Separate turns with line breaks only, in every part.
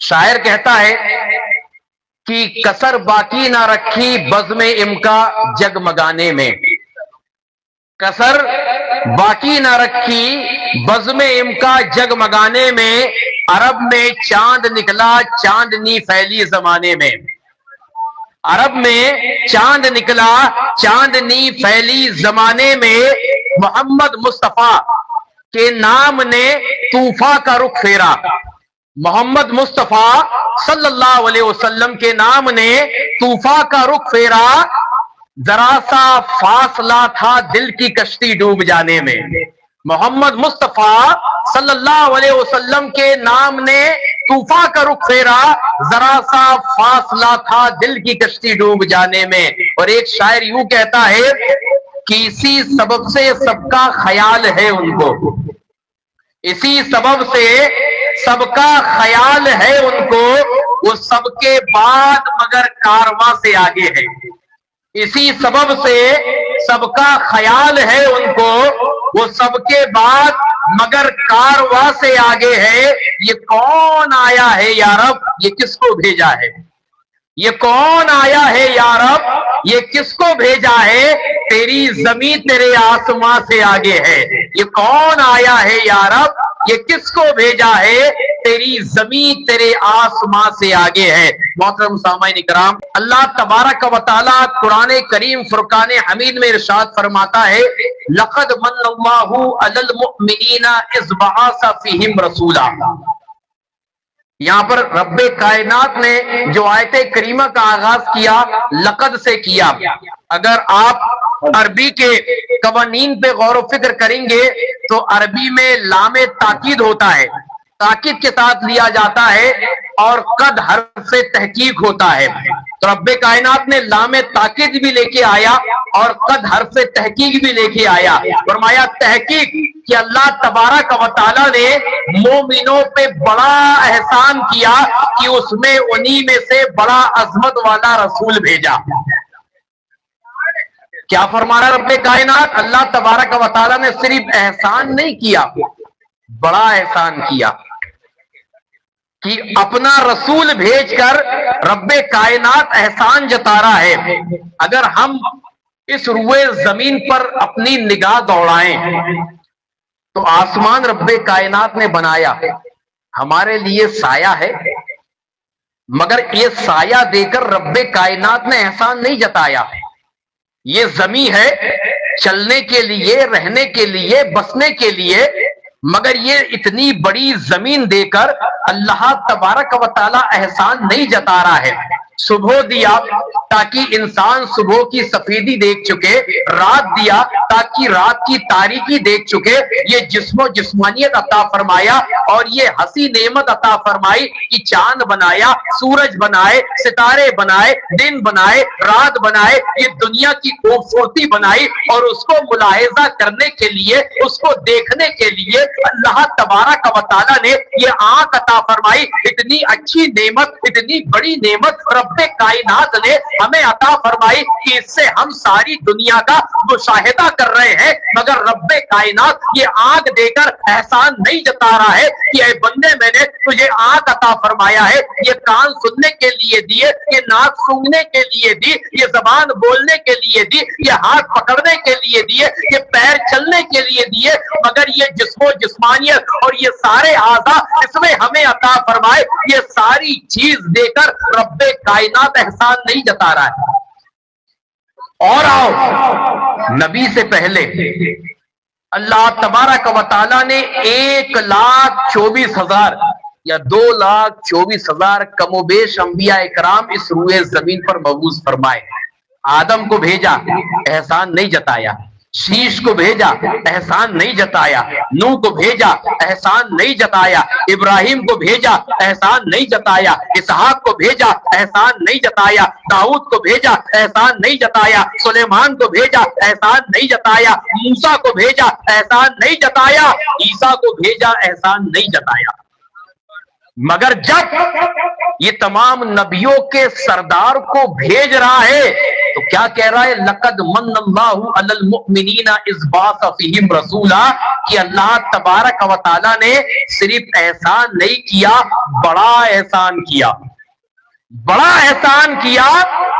شاعر کہتا ہے کہ کسر باقی نہ رکھی بزم امکا جگمگانے میں، کسر باقی نہ رکھی بزم امکا جگمگانے میں، عرب میں چاند نکلا چاندنی پھیلی زمانے میں، عرب میں چاند نکلا چاندنی پھیلی زمانے میں، محمد مصطفیٰ کے نام نے طوفاں کا رخ پھیرا، محمد مصطفیٰ صلی اللہ علیہ وسلم کے نام نے طوفاں کا رخ پھیرا، ذرا سا فاصلہ تھا دل کی کشتی ڈوب جانے میں، محمد مصطفیٰ صلی اللہ علیہ وسلم کے نام نے طوفاں کا رخ پھیرا، ذرا سا فاصلہ تھا دل کی کشتی ڈوب جانے میں۔ اور ایک شاعر یوں کہتا ہے کہ اسی سبب سے سب کا خیال ہے ان کو، اسی سبب سے سب کا خیال ہے ان کو، وہ سب کے بعد مگر کارواں سے آگے ہے، اسی سبب سے سب کا خیال ہے ان کو، وہ سب کے بعد مگر کارواں سے آگے ہے۔ یہ کون آیا ہے یا رب، یہ کس کو بھیجا ہے، یہ کون آیا ہے یا رب، یہ کس کو بھیجا ہے، تیری زمین تیرے آسماں سے آگے ہے، یہ کون آیا ہے یا رب، یہ کس کو بھیجا ہے، تیری زمین تیرے آسماں سے آگے ہے۔ محترم سامعین کرام، اللہ تبارک و تعالی قرآن کریم فرقان حمید میں ارشاد فرماتا ہے، لقد من اللہ علی المؤمنین اذ بعث فیہم رسولا۔ یہاں پر رب کائنات نے جو آیت کریمہ کا آغاز کیا لقد سے کیا، اگر آپ عربی کے قوانین پہ غور و فکر کریں گے تو عربی میں لام تاکید ہوتا ہے، تاکید کے ساتھ لیا جاتا ہے، اور قد حرف تحقیق ہوتا ہے، تو رب کائنات نے لام تاکید بھی لے کے آیا اور قد حرف تحقیق بھی لے کے آیا، فرمایا تحقیق کہ اللہ تبارک و تعالی نے مومنوں پہ بڑا احسان کیا کہ اس میں انہی میں سے بڑا عظمت والا رسول بھیجا۔ کیا فرما رہا رب کائنات؟ اللہ تبارک و تعالی نے صرف احسان نہیں کیا، بڑا احسان کیا کہ اپنا رسول بھیج کر رب کائنات احسان جتا رہا ہے۔ اگر ہم اس روئے زمین پر اپنی نگاہ دوڑائیں تو آسمان رب کائنات نے بنایا، ہمارے لیے سایہ ہے، مگر یہ سایہ دے کر رب کائنات نے احسان نہیں جتایا۔ یہ زمین ہے چلنے کے لیے، رہنے کے لیے، بسنے کے لیے، مگر یہ اتنی بڑی زمین دے کر اللہ تبارک و تعالی احسان نہیں جتا رہا ہے۔ صبح دیا تاکہ انسان صبح کی سفیدی دیکھ چکے، رات دیا تاکہ رات کی تاریکی دیکھ چکے، یہ جسم و جسمانیت عطا فرمایا اور یہ ہنسی نعمت عطا فرمائی کہ چاند بنایا، سورج بنائے، ستارے بنائے، دن بنائے، رات بنائے، یہ دنیا کی خوبصورتی بنائی، اور اس کو ملاحظہ کرنے کے لیے، اس کو دیکھنے کے لیے اللہ تبارک و تعالی نے یہ آنکھ عطا فرمائی۔ اتنی اچھی نعمت، اتنی بڑی نعمت رب کائنات نے ہمیں عطا فرمائی کہ اس سے ہم ساری دنیا کا مشاہدہ کر رہے ہیں، مگر رب کائنات یہ آنکھ دے کر احسان نہیں جتا رہا ہے کہ اے بندے میں نے تجھے آنکھ عطا فرمایا ہے، یہ کان سننے کے لیے دیے، یہ ناک سونگنے کے لیے دی، یہ زبان بولنے کے لیے دی، یہ ہاتھ پکڑنے کے لیے دیے، یہ پیر چلنے کے لیے دیے، مگر یہ جسم و جسمانیت اور یہ سارے اعضاء اس میں ہمیں عطا فرمائے، یہ ساری چیز دے کر رب کائنات احسان نہیں جتا رہا ہے۔ اور آؤ نبی سے پہلے اللہ تبارک و تعالی نے 1,24,000 یا 2,24,000 کم و بیش انبیاء اکرام اس روئے زمین پر مبعوث فرمائے۔ آدم کو بھیجا، احسان نہیں جتایا، شیش کو بھیجا، احسان نہیں جتایا، نوح کو بھیجا، احسان نہیں جتایا، ابراہیم کو بھیجا، احسان نہیں جتایا، اسحاق کو بھیجا، احسان نہیں جتایا، داؤد کو بھیجا، احسان نہیں جتایا، سلیمان کو بھیجا، احسان نہیں جتایا، موسیٰ کو بھیجا، احسان نہیں جتایا، عیسیٰ کو بھیجا، احسان نہیں جتایا۔ مگر جب یہ تمام نبیوں کے سردار کو بھیج رہا ہے تو کیا کہہ رہا ہے؟ لقد من اللہ علی المؤمنین اذ بعث فیہم رسولا، کہ اللہ تبارک و تعالی نے صرف احسان نہیں کیا، بڑا احسان کیا، بڑا احسان کیا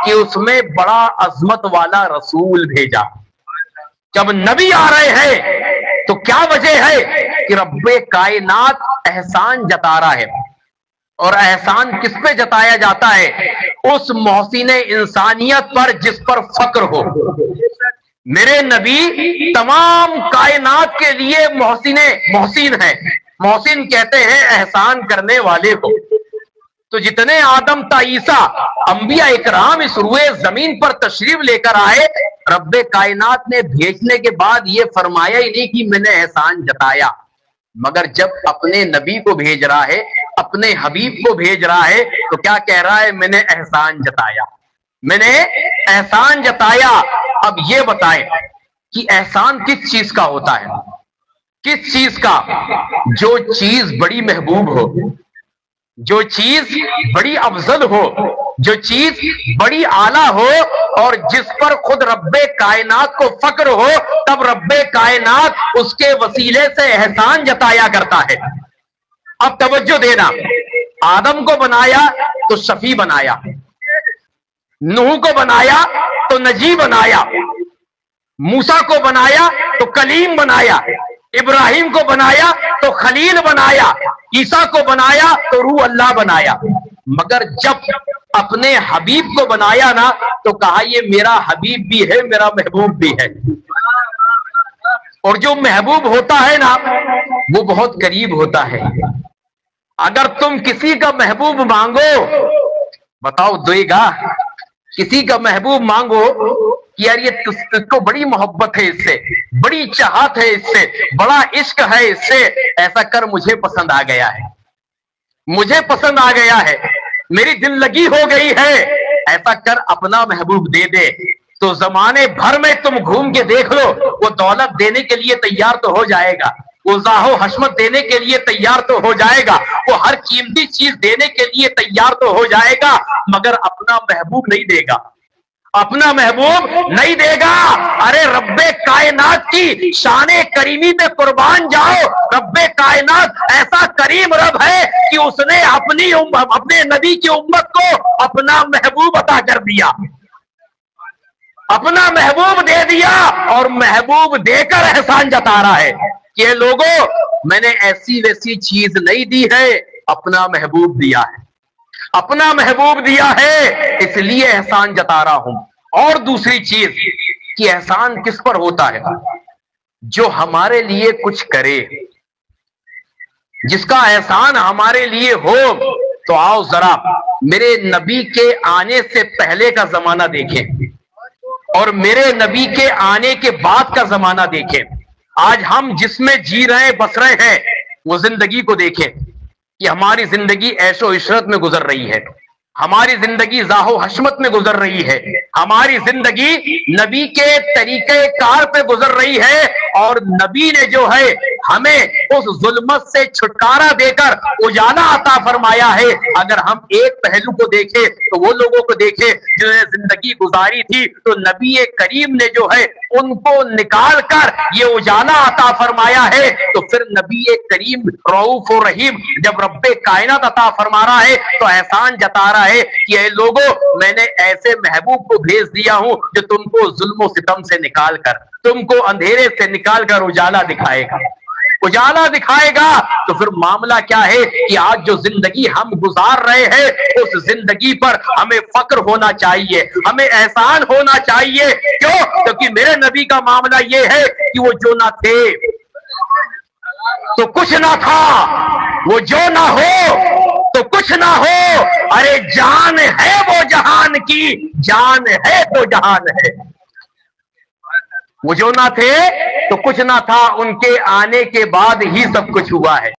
کہ اس میں بڑا عظمت والا رسول بھیجا۔ جب نبی آ رہے ہیں تو کیا وجہ ہے کہ رب کائنات احسان جتا رہا ہے، اور احسان کس پہ جتایا جاتا ہے؟ اس محسن انسانیت پر جس پر فخر ہو۔ میرے نبی تمام کائنات کے لیے محسن ہیں۔ محسن کہتے ہیں احسان کرنے والے کو۔ تو جتنے آدم تا عیسیٰ انبیاء اکرام اس روئے زمین پر تشریف لے کر آئے، رب کائنات نے بھیجنے کے بعد یہ فرمایا ہی نہیں کہ میں نے احسان جتایا، مگر جب اپنے نبی کو بھیج رہا ہے، اپنے حبیب کو بھیج رہا ہے، تو کیا کہہ رہا ہے؟ میں نے احسان جتایا، میں نے احسان جتایا۔ اب یہ بتائیں کہ احسان کس چیز کا ہوتا ہے؟ کس چیز کا؟ جو چیز بڑی محبوب ہو، جو چیز بڑی افضل ہو، جو چیز بڑی اعلیٰ ہو، اور جس پر خود رب کائنات کو فخر ہو، تب رب کائنات اس کے وسیلے سے احسان جتایا کرتا ہے۔ اب توجہ دینا، آدم کو بنایا تو شفیع بنایا، نوح کو بنایا تو نجی بنایا، موسیٰ کو بنایا تو کلیم بنایا، ابراہیم کو بنایا تو خلیل بنایا، عیسیٰ کو بنایا تو روح اللہ بنایا۔ مگر جب اپنے حبیب کو بنایا نا، تو کہا یہ میرا حبیب بھی ہے، میرا محبوب بھی ہے۔ اور جو محبوب ہوتا ہے نا، وہ بہت قریب ہوتا ہے۔ اگر تم کسی کا محبوب مانگو، بتاؤ دے گا؟ کسی کا محبوب مانگو کہ یار یہ اس کو بڑی محبت ہے اس سے، بڑی چاہت ہے اس سے، بڑا عشق ہے اس سے، ایسا کر مجھے پسند آ گیا ہے، مجھے پسند آ گیا ہے، میری دل لگی ہو گئی ہے، ایسا کر اپنا محبوب دے دے۔ تو زمانے بھر میں تم گھوم کے دیکھ لو، وہ دولت دینے کے لیے تیار تو ہو جائے گا، وہ زاہ و حشمت دینے کے لیے تیار تو ہو جائے گا، وہ ہر قیمتی چیز دینے کے لیے تیار تو ہو جائے گا، مگر اپنا محبوب نہیں دے گا، اپنا محبوب نہیں دے گا۔ ارے رب کائنات کی شان کریمی پہ قربان جاؤ، رب کائنات ایسا کریم رب ہے کہ اس نے اپنے نبی کی امت کو اپنا محبوب عطا کر دیا، اپنا محبوب دے دیا، اور محبوب دے کر احسان جتا رہا ہے کہ لوگوں میں نے ایسی ویسی چیز نہیں دی ہے، اپنا محبوب دیا ہے، اپنا محبوب دیا ہے، اس لیے احسان جتا رہا ہوں۔ اور دوسری چیز کہ احسان کس پر ہوتا ہے؟ جو ہمارے لیے کچھ کرے، جس کا احسان ہمارے لیے ہو۔ تو آؤ ذرا میرے نبی کے آنے سے پہلے کا زمانہ دیکھیں، اور میرے نبی کے آنے کے بعد کا زمانہ دیکھیں۔ آج ہم جس میں جی رہے بس رہے ہیں، وہ زندگی کو دیکھیں کہ ہماری زندگی عیش و عشرت میں گزر رہی ہے، ہماری زندگی زاہ و حشمت میں گزر رہی ہے، ہماری زندگی نبی کے طریقہ کار پہ گزر رہی ہے، اور نبی نے جو ہے ہمیں اس ظلمت سے چھٹکارا دے کر اجالا عطا فرمایا ہے۔ اگر ہم ایک پہلو کو دیکھیں تو وہ لوگوں کو دیکھیں جنہوں نے زندگی گزاری تھی، تو نبی کریم نے جو ہے ان کو نکال کر یہ اجالا عطا فرمایا ہے۔ تو پھر نبی کریم رؤوف و رحیم جب رب کائنات عطا فرما رہا ہے تو احسان جتا رہا ہے کہ اے لوگوں، میں نے ایسے محبوب کو بھیج دیا ہوں جو تم کو ظلم و ستم سے نکال کر، تم کو اندھیرے سے نکال کر اجالا دکھائے گا، اجالا دکھائے گا۔ تو پھر معاملہ کیا ہے کہ آج جو زندگی ہم گزار رہے ہیں، اس زندگی پر ہمیں فخر ہونا چاہیے، ہمیں احسان ہونا چاہیے۔ کیوں؟ کیونکہ میرے نبی کا معاملہ یہ ہے کہ وہ جو نہ تھے تو کچھ نہ تھا، وہ جو نہ ہو تو کچھ نہ ہو، ارے جان ہے وہ جہان کی، جان ہے تو جہان ہے۔ وہ جو نہ تھے تو کچھ نہ تھا، ان کے آنے کے بعد ہی سب کچھ ہوا ہے۔